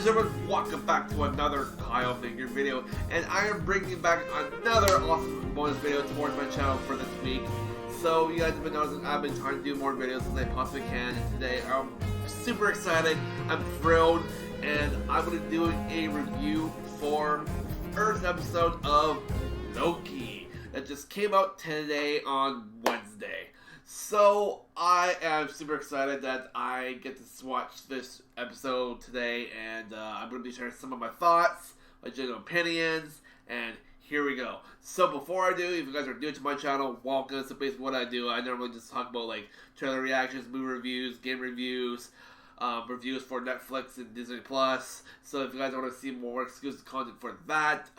gentlemen, welcome back to another Kyle Minger video, and I am bringing back another awesome bonus video towards my channel for this week. So you guys have been noticing I've been trying to do more videos as I possibly can, and today I'm super excited, I'm thrilled, and I'm going to be doing a review for the first episode of Loki that just came out today on Wednesday. So I am super excited that I get to watch this episode today, and I'm going to be sharing some of my thoughts, my general opinions, and here we go. So before I do, if you guys are new to my channel, welcome. So basically what I do, I normally just talk about like trailer reactions, movie reviews, game reviews, reviews for Netflix and Disney Plus. So if you guys want to see more exclusive content for that,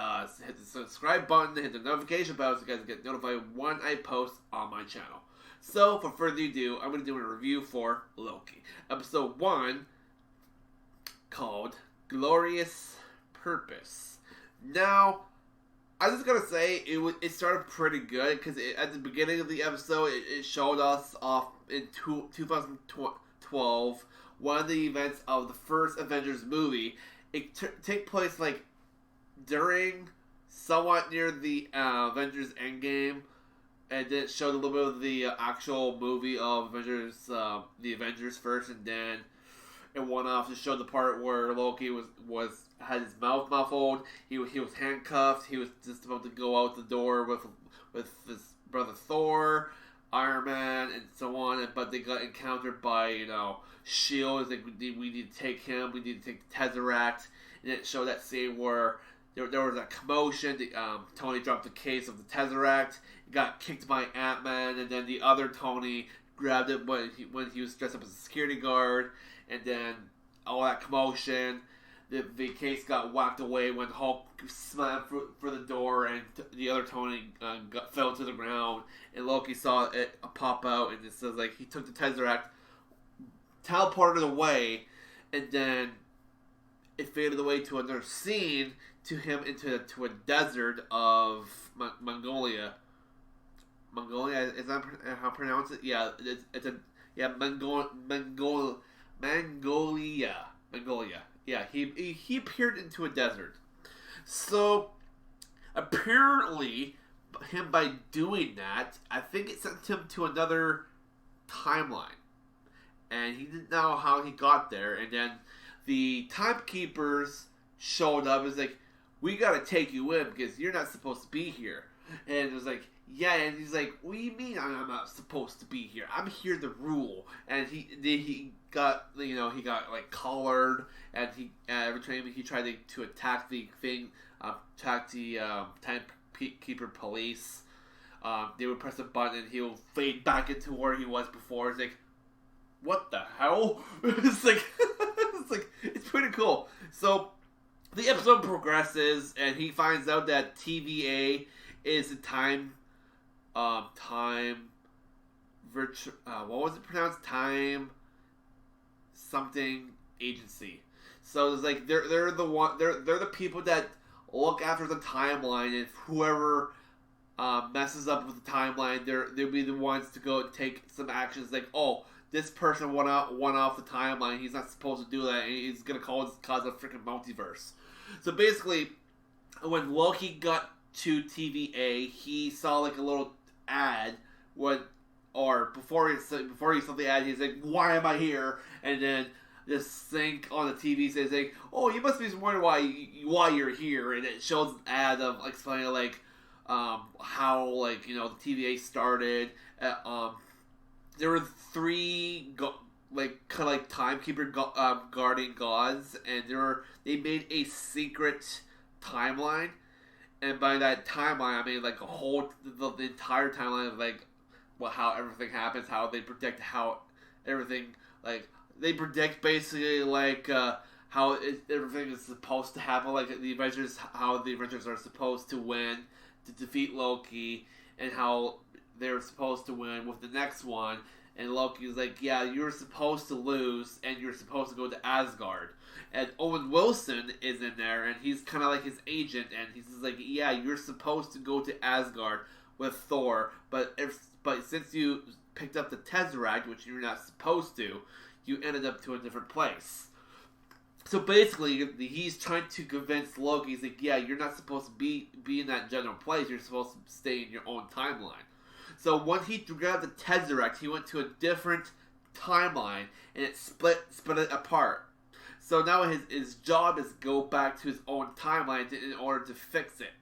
hit the subscribe button, hit the notification bell so you guys get notified when I post on my channel. So, for further ado, I'm going to do a review for Loki. Episode 1, called Glorious Purpose. Now, I was going to say, it started pretty good, because at the beginning of the episode, it showed us off in 2012, one of the events of the first Avengers movie. It take place, like, during, somewhat near the Avengers Endgame. And then it showed a little bit of the actual movie of Avengers, the Avengers first, and then it went off to show the part where Loki had his mouth muffled. He was handcuffed. He was just about to go out the door with his brother Thor, Iron Man, and so on. But they got encountered by Shield. Like we need to take him. We need to take the Tesseract. And it showed that scene where there was a commotion. Tony dropped the case of the Tesseract. He got kicked by Ant-Man, and then the other Tony grabbed it when he was dressed up as a security guard. And then all that commotion, the case got whacked away when Hulk slammed for the door, and the other Tony fell to the ground. And Loki saw it pop out, and it says like he took the Tesseract, teleported away, and then it faded away to another scene to him into a desert of Mongolia. Mongolia, is that how I pronounce it? Yeah, Mongolia. Yeah, he appeared into a desert. So apparently, him by doing that, I think it sent him to another timeline, and he didn't know how he got there. And then the timekeepers showed up. It's like, we gotta take you in because you're not supposed to be here. And it was like, yeah, and he's like, what do you mean I'm not supposed to be here? I'm here to rule. And he got like collared, and every time he tried to attack the thing, attack the timekeeper police. They would press a button and he would fade back into where he was before. It's like, what the hell? It's like it's pretty cool. So the episode progresses, and he finds out that TVA is a what was it pronounced? Time something agency. So it's like they're the people that look after the timeline, and whoever messes up with the timeline, they'll be the ones to go take some actions. Like, oh, this person went off the timeline. He's not supposed to do that, and he's gonna cause a freaking multiverse. So basically, when Loki got to TVA, he saw like a little ad before he saw the ad, he's like, "Why am I here?" And then this thing on the TV says like, "Oh, you must be wondering why you're here," and it shows an ad of explaining like how like the TVA started. There were 3 timekeeper guardian gods, and they made a secret timeline. And by that timeline, I mean like the entire timeline of like how everything happens, how they predict how everything they predict basically like how everything is supposed to happen, like how the Avengers are supposed to win to defeat Loki, and how they're supposed to win with the next one. And Loki's like, yeah, you're supposed to lose, and you're supposed to go to Asgard. And Owen Wilson is in there, and he's kind of like his agent, and he's like, yeah, you're supposed to go to Asgard with Thor, but since you picked up the Tesseract, which you're not supposed to, you ended up to a different place. So basically, he's trying to convince Loki. He's like, "Yeah, you're not supposed to be in that general place. You're supposed to stay in your own timeline." So when he grabbed the Tesseract, he went to a different timeline, and it split it apart. So now his job is to go back to his own timeline in order to fix it.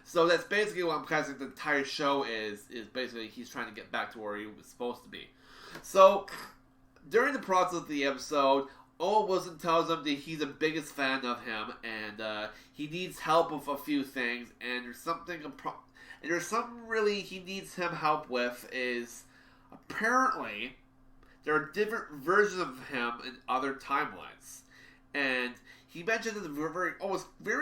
So that's basically what I'm kind of saying the entire show is basically he's trying to get back to where he was supposed to be. So during the process of the episode, Owen Wilson tells him that he's the biggest fan of him, and he needs help with a few things, and there's something really he needs him help with is apparently there are different versions of him in other timelines. And he mentioned at the very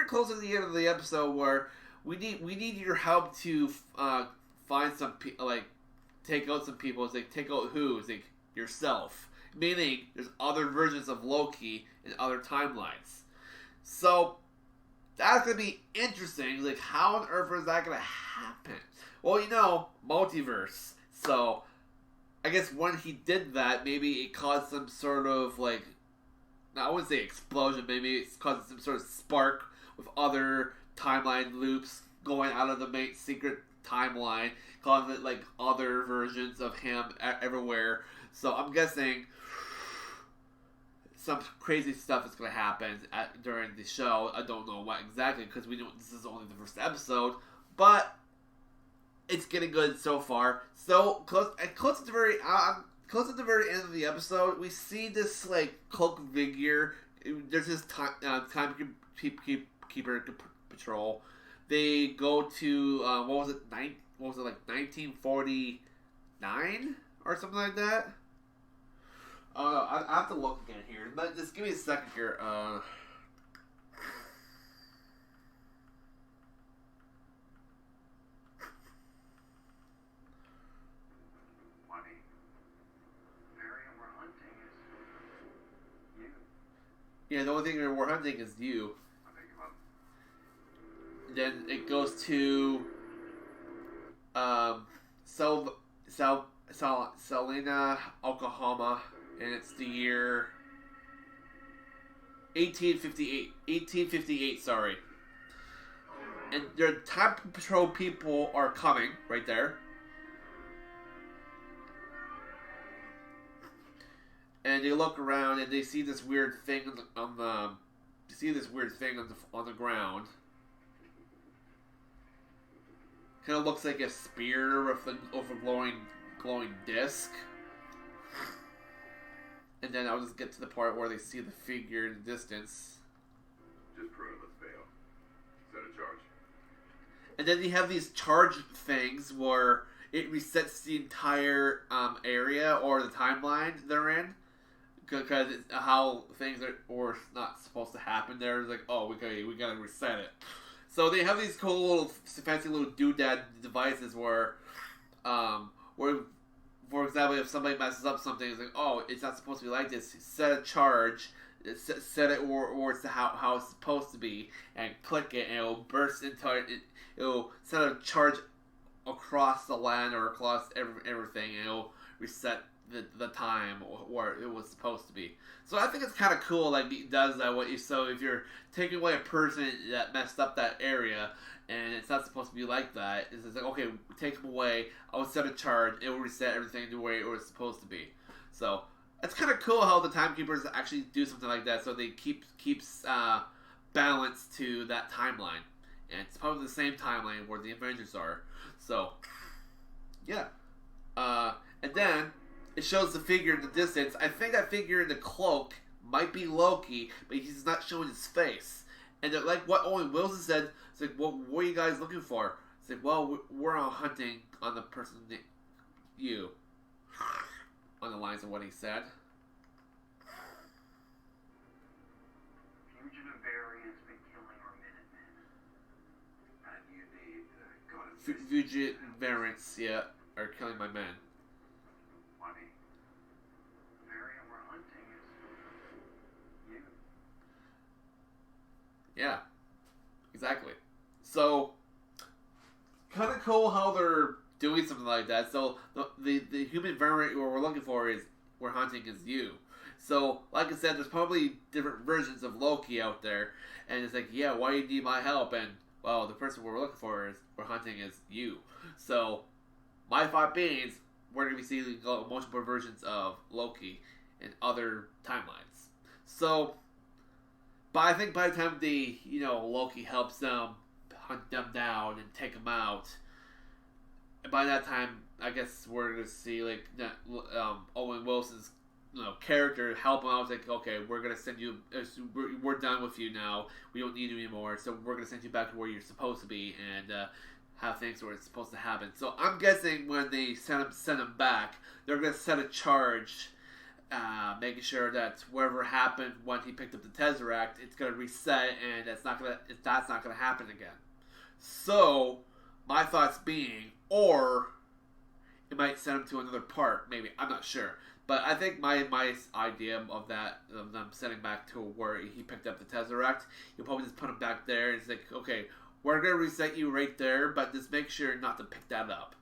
close to the end of the episode where we need your help to find some take out some people. It's like take out who? It's like yourself. Meaning there's other versions of Loki in other timelines. So that's gonna be interesting. Like how on earth is that gonna happen? Well, multiverse. So I guess when he did that, maybe it caused some sort of I wouldn't say explosion, maybe it's causing some sort of spark with other timeline loops going out of the main secret timeline, causing it other versions of him everywhere. So I'm guessing some crazy stuff is going to happen during the show. I don't know what exactly because we know this is only the first episode, but it's getting good so far. So close to the very end of the episode, we see this cloak figure. There's this timekeeper patrol. They go to 1949 or something like that. I have to look again here. But just give me a second here. Yeah, the only thing we're hunting is you. Then it goes to Salina, Oklahoma, and it's the year 1858. 1858, sorry. And their time patrol people are coming right there. And they look around and they see this weird thing on the ground. Kind of looks like a spear with a glowing disc. And then I'll just get to the part where they see the figure in the distance. Just prove it, let's fail. Set a charge. And then you have these charge things where it resets the entire area or the timeline they're in. Because it's how things were not supposed to happen there. It's like, oh, we gotta reset it. So they have these cool little fancy little doodad devices where, for example, if somebody messes up something, it's like, oh, it's not supposed to be like this. Set a charge, set it where it's how it's supposed to be, and click it, and it'll burst into it. It'll set a charge across the land or across everything, and it'll reset the time where it was supposed to be. So I think it's kind of cool, it does that. So if you're taking away a person that messed up that area, and it's not supposed to be like that, it's just like, okay, take them away, I'll set a charge, it will reset everything the way it was supposed to be. So it's kind of cool how the timekeepers actually do something like that, so they keeps balance to that timeline. And it's probably the same timeline where the Avengers are. So, yeah. And then it shows the figure in the distance. I think that figure in the cloak might be Loki, but he's not showing his face. And like what Owen Wilson said, it's like, what are you guys looking for? It's like, well, we're all hunting on the person you. On the lines of what he said. Fugitive variants been killing our Minutemen. And you need Fugitive variants, yeah, are killing my men. Yeah, exactly. So, kind of cool how they're doing something like that. So, the human variant we're looking for we're hunting is you. So, like I said, there's probably different versions of Loki out there, and it's like, yeah, why do you need my help? And well, the person we're looking for is we're hunting is you. So, my thought being is we're gonna be seeing multiple versions of Loki in other timelines. So, but I think by the time Loki helps them hunt them down and take them out, and by that time, I guess we're gonna see like Owen Wilson's character help him out. It's like, okay, we're gonna send you. We're done with you now. We don't need you anymore. So we're gonna send you back to where you're supposed to be and have things where it's supposed to happen. So I'm guessing when they send him back, they're gonna set a charge, making sure that whatever happened when he picked up the Tesseract, it's gonna reset and that's not gonna happen again. So my thoughts being, or it might send him to another part. Maybe, I'm not sure. But I think my idea of them sending back to where he picked up the Tesseract, you'll probably just put him back there. And it's like, okay, we're going to reset you right there, but just make sure not to pick that up.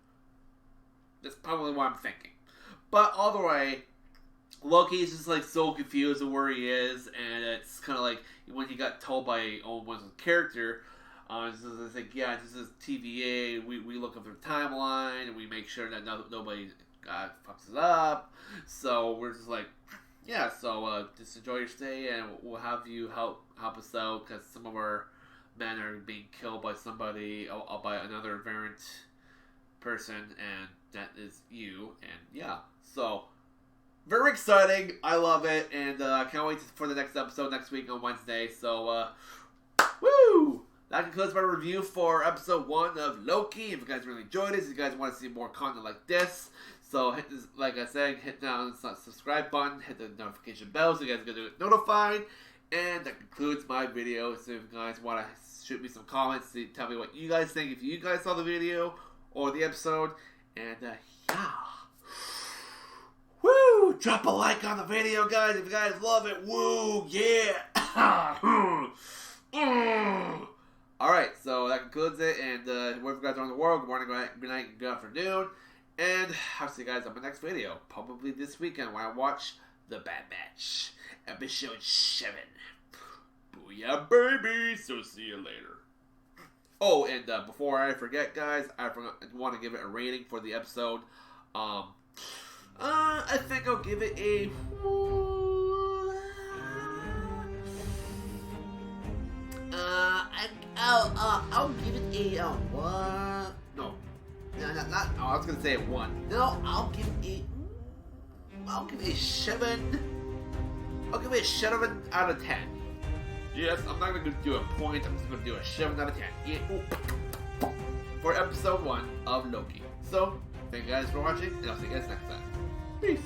That's probably what I'm thinking. But all the way, Loki's just like so confused of where he is, and it's kind of like when he got told by Owen Wilson's character, it's like, yeah, this is TVA, we look up their timeline, and we make sure that nobody fucks it up. So we're just like, yeah, so just enjoy your stay, and we'll have you help us out, because some of our men are being killed by somebody, by another variant person, and that is you, and yeah, so very exciting. I love it, and I can't wait for the next episode next week on Wednesday. So, woo! That concludes my review for episode 1 of Loki. If you guys really enjoyed this, if you guys want to see more content like this, so hit this, like I said, hit down the subscribe button, hit the notification bell so you guys get notified. And that concludes my video. So if you guys want to shoot me some comments, tell me what you guys think, if you guys saw the video or the episode. And yeah. Woo! Drop a like on the video, guys, if you guys love it. Woo! Yeah! Alright, so that concludes it, and wherever you guys are in the world, good morning, good night, good afternoon, and I'll see you guys on my next video, probably this weekend, when I watch The Bad Batch, episode 7. Booyah, baby! So see you later. Oh, and before I forget, guys, I want to give it a rating for the episode. I think I'll give it a... I'll give it a, what? No. Not, I was gonna say a 1. No, I'll give it a 7. I'll give it a 7 out of 10. Yes, I'm not gonna do a point, I'm just gonna do a 7 out of 10. Yeah. For episode 1 of Loki. So, thank you guys for watching, and I'll see you guys next time. Peace.